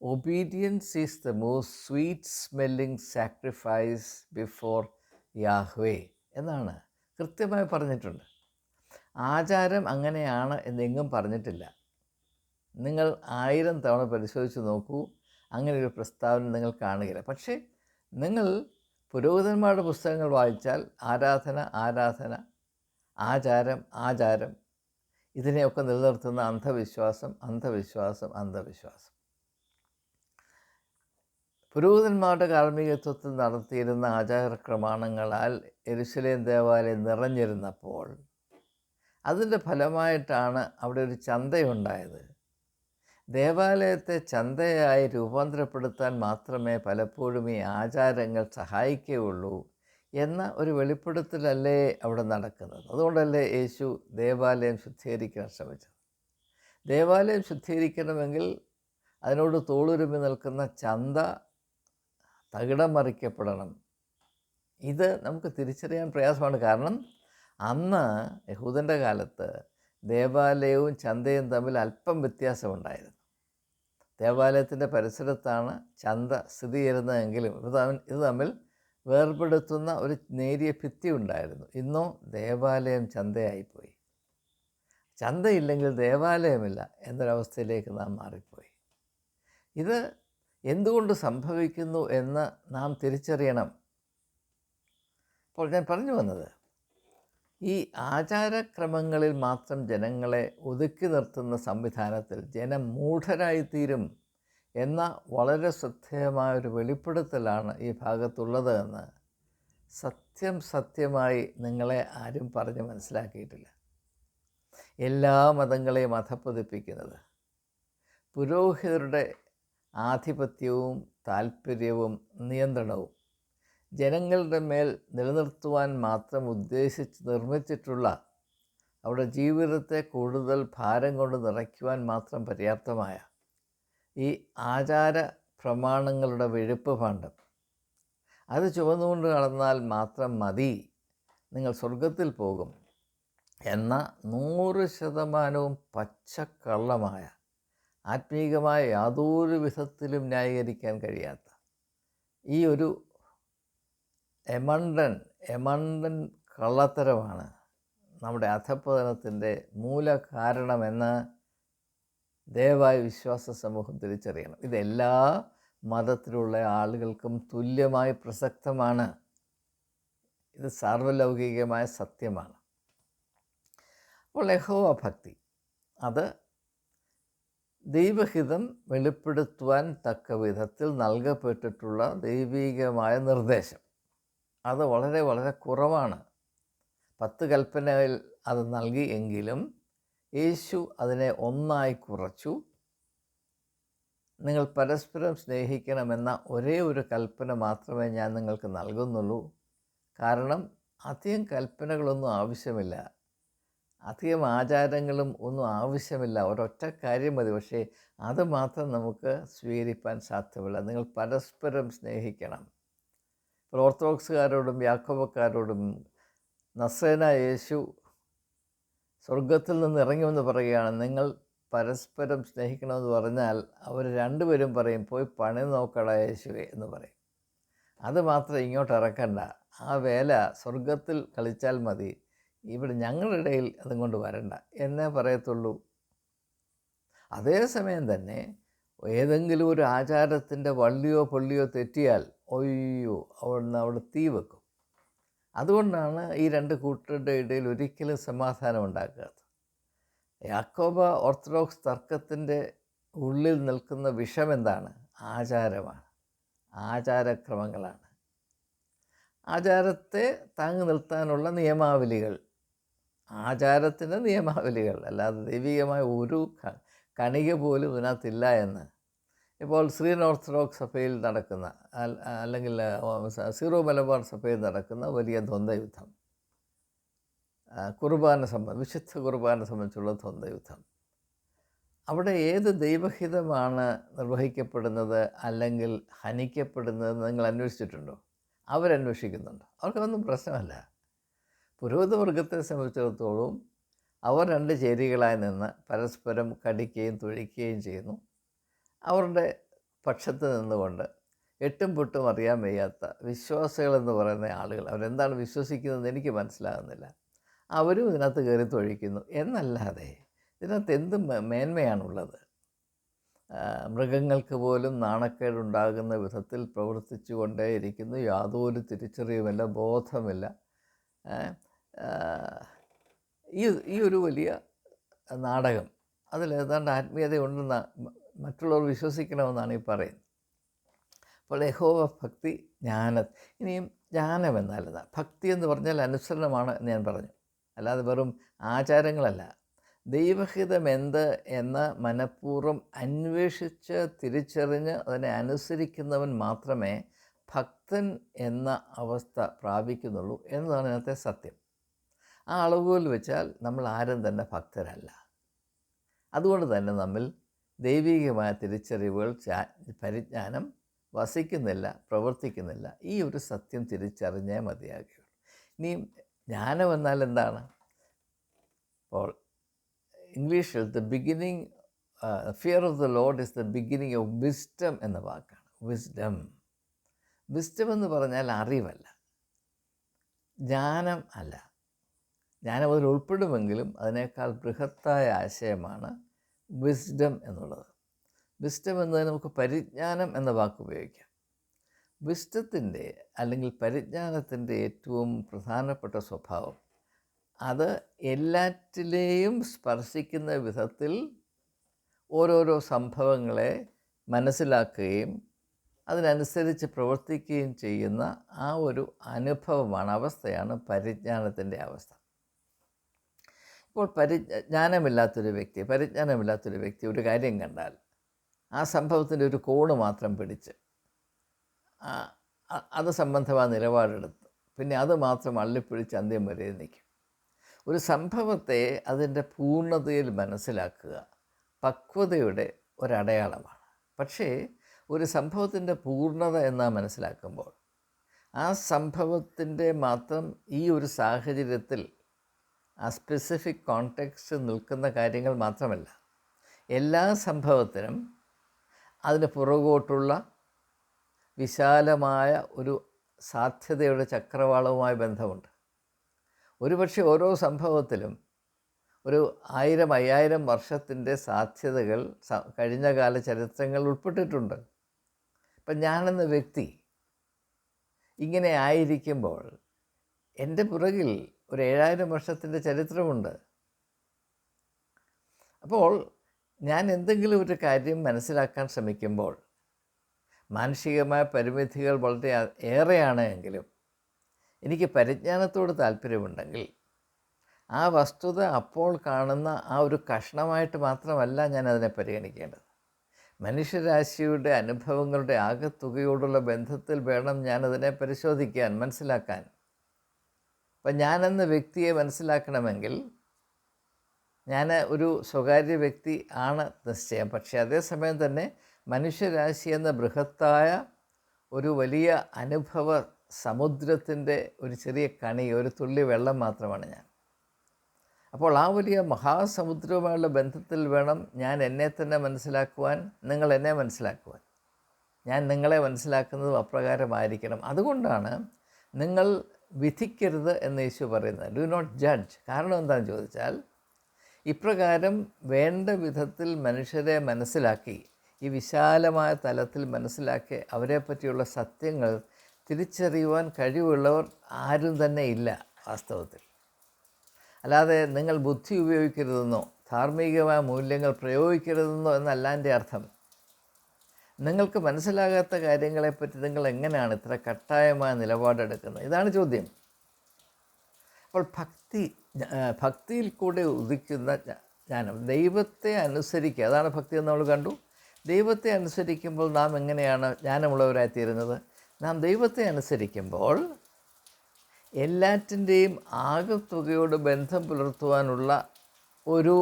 Obedience is the most sweet smelling sacrifice before Yahweh എന്നാണ് കൃത്യമായി പറഞ്ഞിട്ടുണ്ട്. ആചാരം അങ്ങനെയാണ് എന്നെങ്ങും പറഞ്ഞിട്ടില്ല. നിങ്ങൾ 1000 തവണ പരിശോധിച്ച് നോക്കൂ, അങ്ങനെ ഒരു പ്രസ്താവന നിങ്ങൾ കാണുകയില്ല. പക്ഷേ നിങ്ങൾ പുരോഹിതന്മാരുടെ പുസ്തകങ്ങൾ വായിച്ചാൽ ആരാധന, ആചാരം ഇതിനെയൊക്കെ നിലനിർത്തുന്ന അന്ധവിശ്വാസം. പുരോഹിതന്മാരുടെ കാർമ്മികത്വത്തിൽ നടത്തിയിരുന്ന ആചാരക്രമാണങ്ങളാൽ യെരുശലേം ദേവാലയം നിറഞ്ഞിരുന്നപ്പോൾ അതിൻ്റെ ഫലമായിട്ടാണ് അവിടെ ഒരു ചന്തയുണ്ടായത്. ദേവാലയത്തെ ചന്തയായി രൂപാന്തരപ്പെടുത്താൻ മാത്രമേ പലപ്പോഴും ഈ ആചാരങ്ങൾ സഹായിക്കുകയുള്ളൂ എന്ന ഒരു വെളിപ്പെടുത്തലല്ലേ അവിടെ നടക്കുന്നത്. അതുകൊണ്ടല്ലേ യേശു ദേവാലയം ശുദ്ധീകരിക്കാൻ ശ്രമിച്ചത്. ദേവാലയം ശുദ്ധീകരിക്കണമെങ്കിൽ അതിനോട് തോളുരുമ്മി നിൽക്കുന്ന ചന്ത തകിടം മറിക്കപ്പെടണം. ഇത് നമുക്ക് തിരിച്ചറിയാൻ പ്രയാസമാണ്. കാരണം അന്ന് യഹൂദൻ്റെ കാലത്ത് ദേവാലയവും ചന്തയും തമ്മിൽ അല്പം വ്യത്യാസമുണ്ടായിരുന്നു. ദേവാലയത്തിൻ്റെ പരിസരത്താണ് ചന്ത സ്ഥിതി ചെയ്യുന്നതെങ്കിലും ഇത് തമ്മിൽ വേർപെടുത്തുന്ന ഒരു നേരിയ ഭിത്തി ഉണ്ടായിരുന്നു. ഇന്നോ ദേവാലയം ചന്തയായിപ്പോയി. ചന്തയില്ലെങ്കിൽ ദേവാലയമില്ല എന്നൊരവസ്ഥയിലേക്ക് നാം മാറിപ്പോയി. ഇത് എന്തുകൊണ്ട് സംഭവിക്കുന്നു എന്ന് നാം തിരിച്ചറിയണം. അപ്പോൾ ഞാൻ പറഞ്ഞു വന്നത്, ഈ ആചാരക്രമങ്ങളിൽ മാത്രം ജനങ്ങളെ ഒതുക്കി നിർത്തുന്ന സംവിധാനത്തിൽ ജനം മൂഢരായിത്തീരും എന്ന വളരെ ശ്രദ്ധേയമായൊരു വെളിപ്പെടുത്തലാണ് ഈ ഭാഗത്തുള്ളത് എന്ന് സത്യമായി നിങ്ങളെ ആരും പറഞ്ഞ് മനസ്സിലാക്കിയിട്ടില്ല. എല്ലാ മതങ്ങളെയും അധപ്പതിപ്പിക്കുന്നത് പുരോഹിതരുടെ ആധിപത്യവും താൽപ്പര്യവും നിയന്ത്രണവും ജനങ്ങളുടെ മേൽ നിലനിർത്തുവാൻ മാത്രം ഉദ്ദേശിച്ച് നിർമ്മിച്ചിട്ടുള്ള, അവരുടെ ജീവിതത്തെ കൂടുതൽ ഭാരം കൊണ്ട് നിറയ്ക്കുവാൻ മാത്രം പര്യാപ്തമായ ഈ ആചാര പ്രമാണങ്ങളുടെ വെഴുപ്പ് ഭാണ്ഡം, അത് ചുമന്നുകൊണ്ട് നടന്നാൽ മാത്രം മതി, നിങ്ങൾ സ്വർഗത്തിൽ പോകും എന്ന 100% പച്ചക്കള്ളമായ, ആത്മീകമായ യാതൊരു വിധത്തിലും ന്യായീകരിക്കാൻ കഴിയാത്ത ഈ ഒരു എമണ്ടൻ കള്ളത്തരമാണ് നമ്മുടെ അധപ്പതനത്തിൻ്റെ മൂലകാരണമെന്ന് ദയവായി വിശ്വാസ സമൂഹം തിരിച്ചറിയണം. ഇതെല്ലാ മതത്തിലുള്ള ആളുകൾക്കും തുല്യമായി പ്രസക്തമാണ്. ഇത് സാർവലൗകികമായ സത്യമാണ്. അപ്പോൾ യഹോവ ഭക്തി അത് ദൈവഹിതം വെളിപ്പെടുത്തുവാൻ തക്ക വിധത്തിൽ നൽകപ്പെട്ടിട്ടുള്ള ദൈവികമായ നിർദ്ദേശം അത് വളരെ വളരെ കുറവാണ്. 10 കൽപ്പനയിൽ അത് നൽകി എങ്കിലും യേശു അതിനെ ഒന്നായി കുറച്ചു. നിങ്ങൾ പരസ്പരം സ്നേഹിക്കണമെന്ന ഒരേ ഒരു കൽപ്പന മാത്രമേ ഞാൻ നിങ്ങൾക്ക് നൽകുന്നുള്ളൂ. കാരണം അധികം കൽപ്പനകളൊന്നും ആവശ്യമില്ല, അധികം ആചാരങ്ങളും ഒന്നും ആവശ്യമില്ല. ഒരൊറ്റ കാര്യം മതി. പക്ഷേ അത് മാത്രം നമുക്ക് സ്വീകരിക്കാൻ സാധ്യമല്ല. നിങ്ങൾ പരസ്പരം സ്നേഹിക്കണം. ഇപ്പോൾ ഓർത്തഡോക്സുകാരോടും യാക്കോബക്കാരോടും നസ്രേന യേശു സ്വർഗത്തിൽ നിന്ന് ഇറങ്ങുമെന്ന് പറയുകയാണ്, നിങ്ങൾ പരസ്പരം സ്നേഹിക്കണമെന്ന് പറഞ്ഞാൽ അവർ രണ്ടുപേരും പറയും, പോയി പണി നോക്കടാ യേശുവേ എന്ന് പറയും. അത് മാത്രം ഇങ്ങോട്ട് ഇറക്കണ്ട, ആ വേല സ്വർഗത്തിൽ കളിച്ചാൽ മതി, ഇവിടെ ഞങ്ങളുടെ ഇടയിൽ അതും കൊണ്ട് വരണ്ട എന്നേ പറയത്തുള്ളൂ. അതേസമയം തന്നെ ഏതെങ്കിലും ഒരു ആചാരത്തിൻ്റെ വള്ളിയോ പൊള്ളിയോ തെറ്റിയാൽ ഒയ്യോ അവിടെ തീ വെക്കും. അതുകൊണ്ടാണ് ഈ രണ്ട് കൂട്ടരുടെ ഇടയിൽ ഒരിക്കലും സമാധാനം ഉണ്ടാക്കാത്തത്. യാക്കോബ ഓർത്തഡോക്സ് തർക്കത്തിൻ്റെ ഉള്ളിൽ നിൽക്കുന്ന വിഷം എന്താണ്? ആചാരമാണ്, ആചാരക്രമങ്ങളാണ്. ആചാരത്തെ താങ്ങി നിർത്താനുള്ള നിയമാവലികൾ, ആചാരത്തിൻ്റെ നിയമാവലികൾ, അല്ലാതെ ദൈവികമായ ഒരു കണിക പോലും ഇതിനകത്തില്ല എന്ന് ഇപ്പോൾ ശ്രീൻ ഓർത്തഡോക്സ് സഭയിൽ നടക്കുന്ന അല്ലെങ്കിൽ സീറോ മലബാർ സഭയിൽ നടക്കുന്ന വലിയ ദ്വന്ദ്വയുദ്ധം, വിശുദ്ധ കുർബാന സംബന്ധിച്ചുള്ള ദ്വന്ദ്വയുദ്ധം, അവിടെ ഏത് ദൈവഹിതമാണ് നിർവഹിക്കപ്പെടുന്നത് അല്ലെങ്കിൽ ഹനിക്കപ്പെടുന്നത് നിങ്ങൾ അന്വേഷിച്ചിട്ടുണ്ടോ? അവരന്വേഷിക്കുന്നുണ്ട്. അവർക്കൊന്നും പ്രശ്നമല്ല. പുരോഹിതവർഗത്തെ സംബന്ധിച്ചിടത്തോളം അവർ രണ്ട് ചേരികളായി നിന്ന് പരസ്പരം കടിക്കുകയും തുഴിക്കുകയും ചെയ്യുന്നു. അവരുടെ പക്ഷത്ത് നിന്നുകൊണ്ട് എട്ടും പൊട്ടും അറിയാൻ വയ്യാത്ത വിശ്വാസികളെന്ന് പറയുന്ന ആളുകൾ, അവരെന്താണ് വിശ്വസിക്കുന്നതെന്ന് എനിക്ക് മനസ്സിലാകുന്നില്ല, അവരും ഇതിനകത്ത് കയറി തൊഴിക്കുന്നു എന്നല്ലാതെ ഇതിനകത്ത് എന്ത് മേന്മയാണുള്ളത്? മൃഗങ്ങൾക്ക് പോലും നാണക്കേടുണ്ടാകുന്ന വിധത്തിൽ പ്രവർത്തിച്ചു കൊണ്ടേയിരിക്കുന്നു. യാതൊരു തിരിച്ചറിയുമില്ല, ബോധമില്ല. ഈ ഒരു വലിയ നാടകം, അതിലേതാണ്ട് ആത്മീയതയുണ്ടെന്ന് മറ്റുള്ളവർ വിശ്വസിക്കണമെന്നാണ് ഈ പറയുന്നത്. അപ്പോൾ യഹോവ ഭക്തി ഇനിയും ജ്ഞാനം എന്നാലെന്താ? ഭക്തി എന്ന് പറഞ്ഞാൽ അനുസരണമാണ് എന്ന് ഞാൻ പറഞ്ഞു, അല്ലാതെ വെറും ആചാരങ്ങളല്ല. ദൈവഹിതം എന്ത് എന്ന് മനഃപൂർവ്വം അന്വേഷിച്ച് തിരിച്ചറിഞ്ഞ് അതിനെ അനുസരിക്കുന്നവൻ മാത്രമേ ഭക്തൻ എന്ന അവസ്ഥ പ്രാപിക്കുന്നുള്ളൂ എന്നതാണ് ഇന്നത്തെ സത്യം. ആ അളവുകോൽ വെച്ചാൽ നമ്മൾ ആരും തന്നെ ഭക്തരല്ല. അതുകൊണ്ട് തന്നെ നമ്മിൽ ദൈവികമായ തിരിച്ചറിവുകൾ, പരിജ്ഞാനം വസിക്കുന്നില്ല, പ്രവർത്തിക്കുന്നില്ല. ഈ ഒരു സത്യം തിരിച്ചറിഞ്ഞേ മതിയാകുകയുള്ളൂ. ഇനി ജ്ഞാനം എന്നാൽ എന്താണ്? അപ്പോൾ ഇംഗ്ലീഷിൽ fear of the Lord is the beginning of wisdom എന്ന വാക്കാണ്. വിസ്ഡം എന്ന് പറഞ്ഞാൽ അറിവല്ല, ജ്ഞാനം അല്ല. ജ്ഞാനം അതിൽ ഉൾപ്പെടുമെങ്കിലും അതിനേക്കാൾ ബൃഹത്തായ ആശയമാണ് വിസ്ഡം എന്നുള്ളത്. വിസ്ഡം എന്നതിന് നമുക്ക് പരിജ്ഞാനം എന്ന വാക്ക് ഉപയോഗിക്കാം. വിസ്ഡത്തിൻ്റെ അല്ലെങ്കിൽ പരിജ്ഞാനത്തിൻ്റെ ഏറ്റവും പ്രധാനപ്പെട്ട സ്വഭാവം അത് എല്ലാറ്റിലെയും സ്പർശിക്കുന്ന വിധത്തിൽ ഓരോരോ സംഭവങ്ങളെ മനസ്സിലാക്കുകയും അതിനനുസരിച്ച് പ്രവർത്തിക്കുകയും ചെയ്യുന്ന ആ ഒരു അനുഭവമാണ്, അവസ്ഥയാണ് പരിജ്ഞാനത്തിൻ്റെ അവസ്ഥ. ഇപ്പോൾ പരിജ്ഞാനമില്ലാത്തൊരു വ്യക്തി ഒരു കാര്യം കണ്ടാൽ ആ സംഭവത്തിൻ്റെ ഒരു കോണ് മാത്രം പിടിച്ച് അത് സംബന്ധമായ നിലപാടെടുത്ത് പിന്നെ അത് മാത്രം അള്ളിപ്പിടിച്ച് അന്ത്യം വരെ നിൽക്കും. ഒരു സംഭവത്തെ അതിൻ്റെ പൂർണ്ണതയിൽ മനസ്സിലാക്കുക പക്വതയുടെ ഒരടയാളമാണ്. പക്ഷേ ഒരു സംഭവത്തിൻ്റെ പൂർണ്ണത എന്നാ മനസ്സിലാക്കുമ്പോൾ ആ സംഭവത്തിൻ്റെ മാത്രം ഈ ഒരു സാഹചര്യത്തിൽ ആ സ്പെസിഫിക് കോണ്ടെക്സ്റ്റ് നിൽക്കുന്ന കാര്യങ്ങൾ മാത്രമല്ല, എല്ലാ സംഭവത്തിനും അതിന് പുറകോട്ടുള്ള വിശാലമായ ഒരു സാധ്യതയുടെ ചക്രവാളവുമായി ബന്ധമുണ്ട്. ഒരുപക്ഷെ ഓരോ സംഭവത്തിലും ഒരു 1000-5000 വർഷത്തിൻ്റെ സാധ്യതകൾ കഴിഞ്ഞകാല ചരിത്രങ്ങൾ ഉൾപ്പെട്ടിട്ടുണ്ട്. ഇപ്പം ഞാനെന്ന വ്യക്തി ഇങ്ങനെ ആയിരിക്കുമ്പോൾ എൻ്റെ പുറകിൽ ഒരു 7000 വർഷത്തിൻ്റെ ചരിത്രമുണ്ട്. അപ്പോൾ ഞാൻ എന്തെങ്കിലും ഒരു കാര്യം മനസ്സിലാക്കാൻ ശ്രമിക്കുമ്പോൾ മാനുഷികമായ പരിമിതികൾ വളരെ ഏറെയാണ് എങ്കിലും എനിക്ക് പരിജ്ഞാനത്തോട് താല്പര്യമുണ്ടെങ്കിൽ ആ വസ്തുത അപ്പോൾ കാണുന്ന ആ ഒരു കഷ്ണമായിട്ട് മാത്രമല്ല ഞാൻ അതിനെ പരിഗണിക്കേണ്ടത്. മനുഷ്യരാശിയുടെ അനുഭവങ്ങളുടെ ആകെത്തുകയോടുള്ള ബന്ധത്തിൽ വേണം ഞാനതിനെ പരിശോധിക്കാൻ, മനസ്സിലാക്കാൻ. അപ്പം ഞാനെന്ന വ്യക്തിയെ മനസ്സിലാക്കണമെങ്കിൽ ഞാൻ ഒരു സ്വകാര്യ വ്യക്തി ആണ് നിശ്ചയം. പക്ഷേ അതേസമയം തന്നെ മനുഷ്യരാശി എന്ന ബൃഹത്തായ ഒരു വലിയ അനുഭവ സമുദ്രത്തിൻ്റെ ഒരു ചെറിയ കണി, ഒരു തുള്ളി വെള്ളം മാത്രമാണ് ഞാൻ. അപ്പോൾ ആ വലിയ മഹാസമുദ്രവുമായുള്ള ബന്ധത്തിൽ വേണം ഞാൻ എന്നെ തന്നെ മനസ്സിലാക്കുവാൻ, നിങ്ങൾ എന്നെ മനസ്സിലാക്കുവാൻ. ഞാൻ നിങ്ങളെ മനസ്സിലാക്കുന്നതും അപ്രകാരമായിരിക്കണം. അതുകൊണ്ടാണ് നിങ്ങൾ വിധിക്കരുത് എന്ന് യേശു പറയുന്നത്, ഡു നോട്ട് ജഡ്ജ്. കാരണം എന്താണെന്ന് ചോദിച്ചാൽ, ഇപ്രകാരം വേണ്ട വിധത്തിൽ മനുഷ്യരെ മനസ്സിലാക്കി, ഈ വിശാലമായ തലത്തിൽ മനസ്സിലാക്കി അവരെ പറ്റിയുള്ള സത്യങ്ങൾ തിരിച്ചറിയുവാൻ കഴിവുള്ളവർ ആരും തന്നെ ഇല്ല വാസ്തവത്തിൽ. അല്ലാതെ നിങ്ങൾ ബുദ്ധി ഉപയോഗിക്കരുതെന്നോ ധാർമ്മികമായ മൂല്യങ്ങൾ പ്രയോഗിക്കരുതെന്നോ എന്നല്ല എൻ്റെ അർത്ഥം. നിങ്ങൾക്ക് മനസ്സിലാകാത്ത കാര്യങ്ങളെപ്പറ്റി നിങ്ങൾ എങ്ങനെയാണ് ഇത്ര കട്ടായമായ നിലപാടെടുക്കുന്നത്? ഇതാണ് ചോദ്യം. അപ്പോൾ ഭക്തിയിൽ കൂടെ ഉദിക്കുന്ന ജ്ഞാനം, ദൈവത്തെ അനുസരിക്കുക, അതാണ് ഭക്തി എന്ന് നമ്മൾ കണ്ടു. ദൈവത്തെ അനുസരിക്കുമ്പോൾ നാം എങ്ങനെയാണ് ജ്ഞാനമുള്ളവരായിത്തീരുന്നത്? നാം ദൈവത്തെ അനുസരിക്കുമ്പോൾ എല്ലാറ്റിൻ്റെയും ആകെത്തുകയോട് ബന്ധം പുലർത്തുവാനുള്ള ഒരു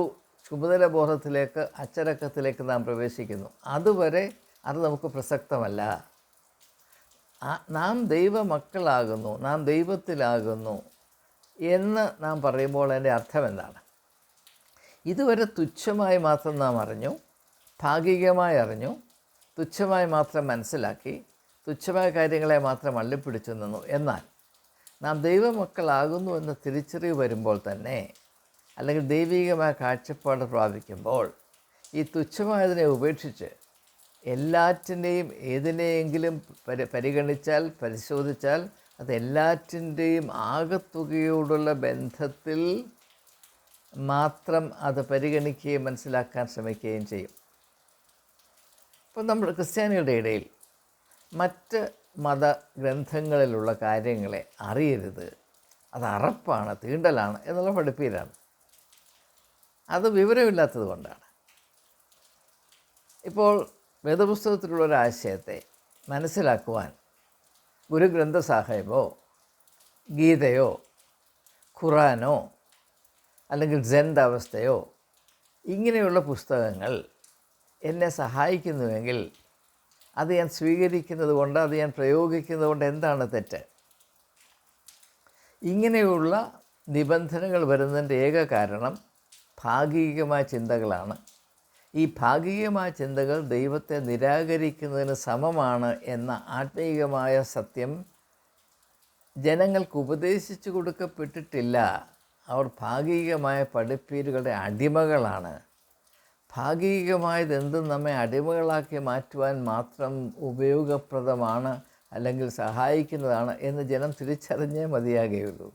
ചുമതലബോധത്തിലേക്ക്, അച്ചടക്കത്തിലേക്ക് നാം പ്രവേശിക്കുന്നു. അതുവരെ അത് നമുക്ക് പ്രസക്തമല്ല. നാം ദൈവമക്കളാകുന്നു, നാം ദൈവത്തിലാകുന്നു എന്ന് നാം പറയുമ്പോൾ അതിൻ്റെ അർത്ഥം എന്താണ്? ഇതുവരെ തുച്ഛമായി മാത്രം നാം അറിഞ്ഞു, ഭാഗികമായി അറിഞ്ഞു, തുച്ഛമായി മാത്രം മനസ്സിലാക്കി, തുച്ഛമായ കാര്യങ്ങളെ മാത്രം അള്ളിപ്പിടിച്ചു നിന്നു. എന്നാൽ നാം ദൈവമക്കളാകുന്നു എന്ന തിരിച്ചറിവ് വരുമ്പോൾ തന്നെ, അല്ലെങ്കിൽ ദൈവികമായ കാഴ്ചപ്പാട് പ്രാപിക്കുമ്പോൾ, ഈ തുച്ഛമായതിനെ ഉപേക്ഷിച്ച് എല്ലാറ്റിൻ്റെയും ഏതിനെയെങ്കിലും പരിഗണിച്ചാൽ, പരിശോധിച്ചാൽ അത് എല്ലാറ്റിൻ്റെയും ആകെത്തുകയോടുള്ള ബന്ധത്തിൽ മാത്രം അത് പരിഗണിക്കുകയും മനസ്സിലാക്കാൻ ശ്രമിക്കുകയും ചെയ്യും. ഇപ്പോൾ നമ്മുടെ ക്രിസ്ത്യാനികളുടെ ഇടയിൽ മറ്റ് മതഗ്രന്ഥങ്ങളിലുള്ള കാര്യങ്ങളെ അറിയരുത്, അത് അറപ്പാണ്, തീണ്ടലാണ് എന്നുള്ള പഠിപ്പീരാണ്. അത് വിവരമില്ലാത്തത് കൊണ്ടാണ്. ഇപ്പോൾ വേദപുസ്തകത്തിലുള്ളൊരാശയത്തെ മനസ്സിലാക്കുവാൻ ഗുരു ഗ്രന്ഥ സാഹിബോ ഗീതയോ ഖുറാനോ അല്ലെങ്കിൽ സെൻ്റെ അവസ്ഥയോ ഇങ്ങനെയുള്ള പുസ്തകങ്ങൾ എന്നെ സഹായിക്കുന്നുവെങ്കിൽ അത് ഞാൻ സ്വീകരിക്കുന്നത് കൊണ്ട്, അത് ഞാൻ പ്രയോഗിക്കുന്നത് കൊണ്ട് എന്താണ് തെറ്റ്? ഇങ്ങനെയുള്ള നിബന്ധനകൾ വരുന്നതിൻ്റെ ഏക കാരണം ഭാഗികമായ ചിന്തകളാണ്. ഈ ഭാഗികമായ ചിന്തകൾ ദൈവത്തെ നിരാകരിക്കുന്നതിന് സമമാണ് എന്ന ആത്മീയമായ സത്യം ജനങ്ങൾക്ക് ഉപദേശിച്ചു കൊടുക്കപ്പെട്ടിട്ടില്ല. അവർ ഭാഗികമായ പഠിപ്പീരുകളുടെ അടിമകളാണ്. ഭാഗികമായതെന്തും നമ്മെ അടിമകളാക്കി മാറ്റുവാൻ മാത്രം ഉപയോഗപ്രദമാണ് അല്ലെങ്കിൽ സഹായിക്കുന്നതാണ് എന്ന് ജനം തിരിച്ചറിഞ്ഞേ മതിയാകുകയുള്ളൂ.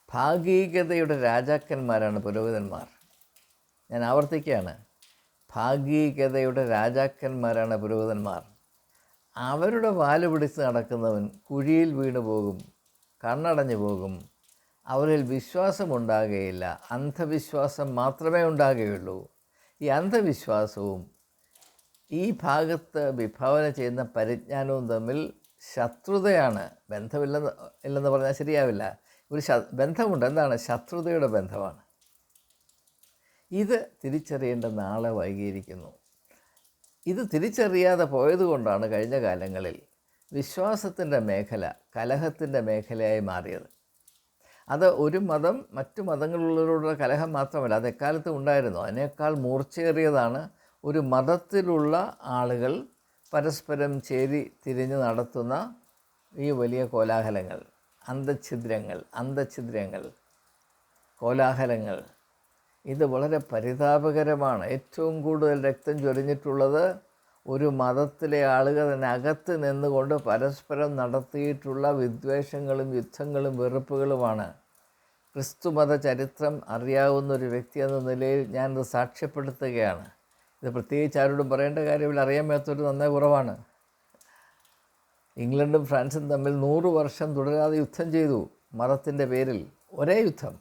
ഭാഗികതയുടെ രാജാക്കന്മാരാണ് പുരോഹിതന്മാർ. ഞാൻ ആവർത്തിക്കുകയാണ്, ഭാഗികതയുടെ രാജാക്കന്മാരാണ് പുരോഹിതന്മാർ. അവരുടെ വാല് പിടിച്ച് നടക്കുന്നവൻ കുഴിയിൽ വീണു പോകും, കണ്ണടഞ്ഞു പോകും. അവരിൽ വിശ്വാസമുണ്ടാകുകയില്ല, അന്ധവിശ്വാസം മാത്രമേ ഉണ്ടാകുകയുള്ളൂ. ഈ അന്ധവിശ്വാസവും ഈ ഭാഗത്ത് വിഭാവന ചെയ്യുന്ന പരിജ്ഞാനവും തമ്മിൽ ശത്രുതയാണ്. ഇല്ലെന്ന് പറഞ്ഞാൽ ശരിയാവില്ല. ഒരു ബന്ധമുണ്ട്. എന്താണ്? ശത്രുതയുടെ ബന്ധമാണ്. ഇത് തിരിച്ചറിയേണ്ട നാളെ വൈകിയിരിക്കുന്നു. ഇത് തിരിച്ചറിയാതെ പോയതുകൊണ്ടാണ് കഴിഞ്ഞ കാലങ്ങളിൽ വിശ്വാസത്തിൻ്റെ മേഖല കലഹത്തിൻ്റെ മേഖലയായി മാറിയത്. അത് ഒരു മതം മറ്റു മതങ്ങളിലുള്ള കലഹം മാത്രമല്ല, അത് എക്കാലത്തും ഉണ്ടായിരുന്നു. അതിനേക്കാൾ മൂർച്ചയേറിയതാണ് ഒരു മതത്തിലുള്ള ആളുകൾ പരസ്പരം ചേരി തിരിഞ്ഞ് നടത്തുന്ന ഈ വലിയ കോലാഹലങ്ങൾ, അന്തഛിദ്രങ്ങൾ, കോലാഹലങ്ങൾ. ഇത് വളരെ പരിതാപകരമാണ്. ഏറ്റവും കൂടുതൽ രക്തം ചൊരിഞ്ഞിട്ടുള്ളത് ഒരു മതത്തിലെ ആളുകൾ തന്നെ അകത്ത് നിന്നുകൊണ്ട് പരസ്പരം നടത്തിയിട്ടുള്ള വിദ്വേഷങ്ങളും യുദ്ധങ്ങളും വെറുപ്പുകളുമാണ്. ക്രിസ്തുമത ചരിത്രം അറിയാവുന്ന ഒരു വ്യക്തി എന്ന നിലയിൽ ഞാനത് സാക്ഷ്യപ്പെടുത്തുകയാണ്. ഇത് പ്രത്യേകിച്ച് ആരോടും പറയേണ്ട കാര്യമില്ല, അറിയാൻ മേത്തൊരു നന്നേ കുറവാണ്. ഇംഗ്ലണ്ടും ഫ്രാൻസും തമ്മിൽ 100 വർഷം തുടരാതെ യുദ്ധം ചെയ്തു മതത്തിൻ്റെ പേരിൽ. ഒരേ യുദ്ധം.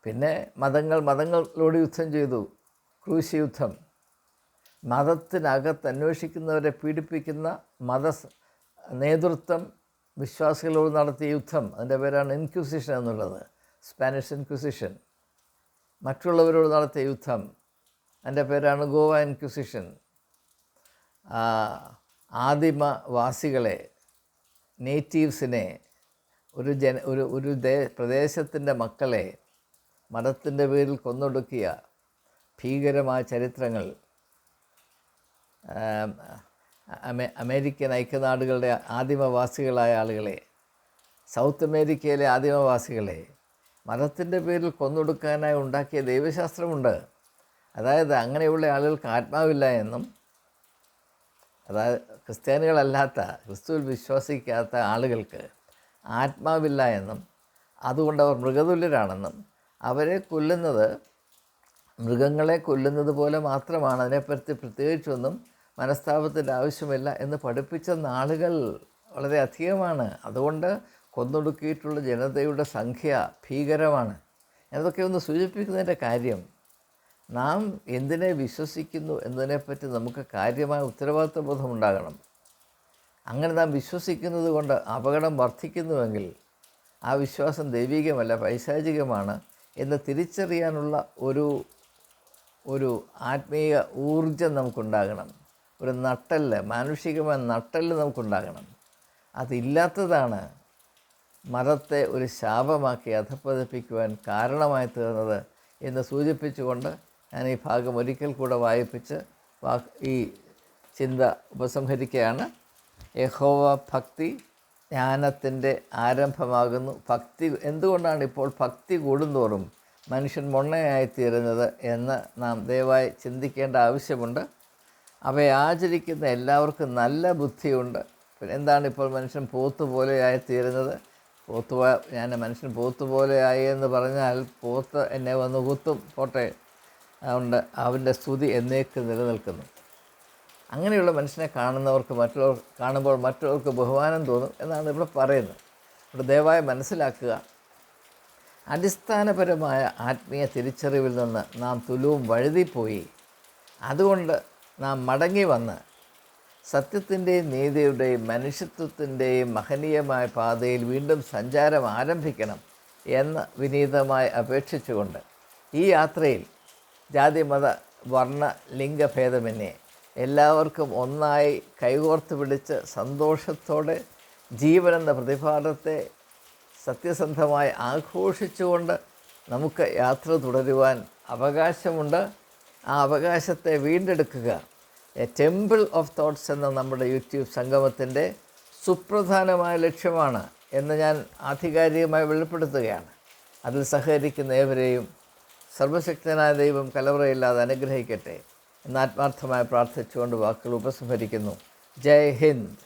പിന്നെ മതങ്ങളോട് യുദ്ധം ചെയ്തു, ക്രൂശ് യുദ്ധം. മതത്തിനകത്ത് അന്വേഷിക്കുന്നവരെ പീഡിപ്പിക്കുന്ന നേതൃത്വം വിശ്വാസികളോട് നടത്തിയ യുദ്ധം, അതിൻ്റെ പേരാണ് ഇൻക്വിസിഷൻ എന്നുള്ളത്, സ്പാനിഷ് ഇൻക്വിസിഷൻ. മറ്റുള്ളവരോട് നടത്തിയ യുദ്ധം, അതിൻ്റെ പേരാണ് ഗോവ ഇൻക്വിസിഷൻ. ആദിമവാസികളെ, നേറ്റീവ്സിനെ, ഒരു പ്രദേശത്തിൻ്റെ മക്കളെ മതത്തിൻ്റെ പേരിൽ കൊന്നൊടുക്കിയ ഭീകരമായ ചരിത്രങ്ങൾ. അമേരിക്കൻ ഐക്യനാടുകളുടെ ആദിമവാസികളായ ആളുകളെ, സൗത്ത് അമേരിക്കയിലെ ആദിമവാസികളെ മതത്തിൻ്റെ പേരിൽ കൊന്നൊടുക്കാനായി ഉണ്ടാക്കിയ ദൈവശാസ്ത്രമുണ്ട്. അതായത് അങ്ങനെയുള്ള ആളുകൾക്ക് ആത്മാവില്ല എന്നും, അതായത് ക്രിസ്ത്യാനികളല്ലാത്ത, ക്രിസ്തുവിൽ വിശ്വസിക്കാത്ത ആളുകൾക്ക് ആത്മാവില്ല എന്നും, അതുകൊണ്ട് അവർ മൃഗതുല്യരാണെന്നും, അവരെ കൊല്ലുന്നത് മൃഗങ്ങളെ കൊല്ലുന്നത് പോലെ മാത്രമാണ്, അതിനെപ്പറ്റി പ്രത്യേകിച്ചൊന്നും മനസ്താപത്തിൻ്റെ ആവശ്യമില്ല എന്ന് പഠിപ്പിച്ച നാളുകൾ വളരെ അധികമാണ്. അതുകൊണ്ട് കൊന്നൊടുക്കിയിട്ടുള്ള ജനതയുടെ സംഖ്യ ഭീകരമാണ്. അതൊക്കെ ഒന്ന് സൂചിപ്പിക്കുന്നതിൻ്റെ കാര്യം, നാം എന്തിനെ വിശ്വസിക്കുന്നു എന്നതിനെപ്പറ്റി നമുക്ക് കാര്യമായ ഉത്തരവാദിത്വ ബോധമുണ്ടാകണം. അങ്ങനെ നാം വിശ്വസിക്കുന്നത് കൊണ്ട് അപകടം വർദ്ധിക്കുന്നുവെങ്കിൽ ആ വിശ്വാസം ദൈവികമല്ല, പൈശാചികമാണ് എന്ന് തിരിച്ചറിയാനുള്ള ഒരു ആത്മീയ ഊർജം നമുക്കുണ്ടാകണം. ഒരു നട്ടെല്ല്, മാനുഷികമായ നട്ടെല്ല് നമുക്കുണ്ടാകണം. അതില്ലാത്തതാണ് മതത്തെ ഒരു ശാപമാക്കി അധപ്പതിപ്പിക്കുവാൻ കാരണമായി തീർന്നത് എന്ന് സൂചിപ്പിച്ചുകൊണ്ട് ഞാൻ ഈ ഭാഗം ഒരിക്കൽ കൂടെ വായിപ്പിച്ച് ഈ ചിന്ത ഉപസംഹരിക്കുകയാണ്. യഹോവ ഭക്തി ജ്ഞാനത്തിൻ്റെ ആരംഭമാകുന്നു. ഭക്തി എന്തുകൊണ്ടാണ് ഇപ്പോൾ ഭക്തി കൂടുന്തോറും മനുഷ്യൻ മൊണ്ണയായിത്തീരുന്നത് എന്ന് നാം ദയവായി ചിന്തിക്കേണ്ട ആവശ്യമുണ്ട്. അവയെ ആചരിക്കുന്ന എല്ലാവർക്കും നല്ല ബുദ്ധിയുണ്ട്. പിന്നെ എന്താണ് ഇപ്പോൾ മനുഷ്യൻ പോത്തുപോലെ ആയിത്തീരുന്നത്? മനുഷ്യൻ പോത്തുപോലെ ആയി എന്ന് പറഞ്ഞാൽ പോത്ത് എന്നെ വന്ന് കുത്തും, പോട്ടെ, അതുകൊണ്ട് അവൻ്റെ സ്തുതി എന്നേക്ക് നിലനിൽക്കുന്നു. അങ്ങനെയുള്ള മനുഷ്യനെ കാണുമ്പോൾ മറ്റുള്ളവർക്ക് ബഹുമാനം തോന്നും എന്നാണ് ഇവിടെ പറയുന്നത്. ഇവിടെ ദയവായി മനസ്സിലാക്കുക, അടിസ്ഥാനപരമായ ആത്മീയ തിരിച്ചറിവിൽ നിന്ന് നാം തുലവും വഴുതിപ്പോയി. അതുകൊണ്ട് നാം മടങ്ങി വന്ന് സത്യത്തിൻ്റെയും നീതിയുടെയും മനുഷ്യത്വത്തിൻ്റെയും മഹനീയമായ പാതയിൽ വീണ്ടും സഞ്ചാരം ആരംഭിക്കണം എന്ന് വിനീതമായി അപേക്ഷിച്ചുകൊണ്ട് ഈ യാത്രയിൽ ജാതി മത വർണ്ണ ലിംഗഭേദമന്യേ എല്ലാവർക്കും ഒന്നായി കൈകോർത്ത് പിടിച്ച് സന്തോഷത്തോടെ ജീവനെന്ന പ്രതിഭാതത്തെ സത്യസന്ധമായി ആഘോഷിച്ചുകൊണ്ട് നമുക്ക് യാത്ര തുടരുവാൻ അവകാശമുണ്ട്. ആ അവകാശത്തെ വീണ്ടെടുക്കുക എ ടെമ്പിൾ ഓഫ് തോട്ട്സ് എന്ന നമ്മുടെ യൂട്യൂബ് സംഗമത്തിൻ്റെ സുപ്രധാനമായ ലക്ഷ്യമാണ് എന്ന് ഞാൻ ആധികാരികമായി വെളിപ്പെടുത്തുകയാണ്. അതിൽ സഹകരിക്കുന്ന ഏവരെയും സർവശക്തനായ ദൈവം കലവറയില്ലാതെ അനുഗ്രഹിക്കട്ടെ എന്ന് ആത്മാർത്ഥമായി പ്രാർത്ഥിച്ചുകൊണ്ട് വാക്കുകൾ ഉപസംഹരിക്കുന്നു. ജയ് ഹിന്ദ്.